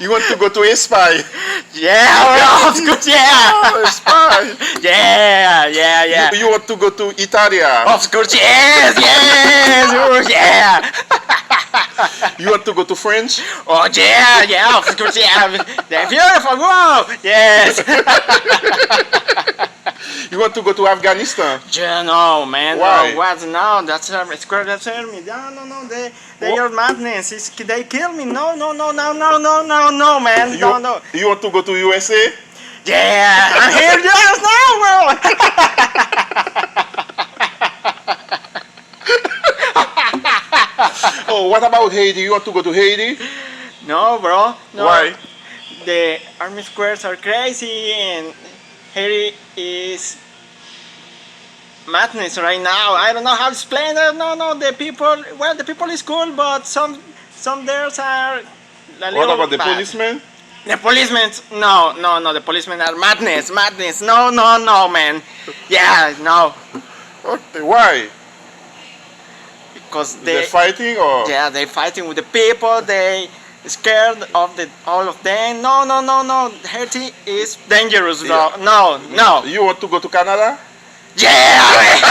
You want to go to a spy? Yeah, of course, yeah. Oh, a spy. Yeah. You want to go to Italia? Of course, yes. Oh, yeah. You want to go to France? Oh, yeah, of course, yeah. The beautiful world, yes. You want to go to Afghanistan? Yeah, no, man. Why? No, what? No, that's square. That's me. No. They are madness. They kill me. No, man. No. You want to go to USA? Yeah, I'm here. Yes, now, bro. Oh, what about Haiti? You want to go to Haiti? No, bro. No. Why? The army squares are crazy, and Haiti is madness right now. I don't know how to explain it. No. The people. Well, the people is cool, but some theirs are. What about the policemen? The policemen, no, the policemen are madness. No, man. Yeah, no. Okay, why? Because They're fighting or? yeah, they're fighting with the people. They scared of all of them. No. Haiti is dangerous, bro. No. You want to go to Canada? Yeah.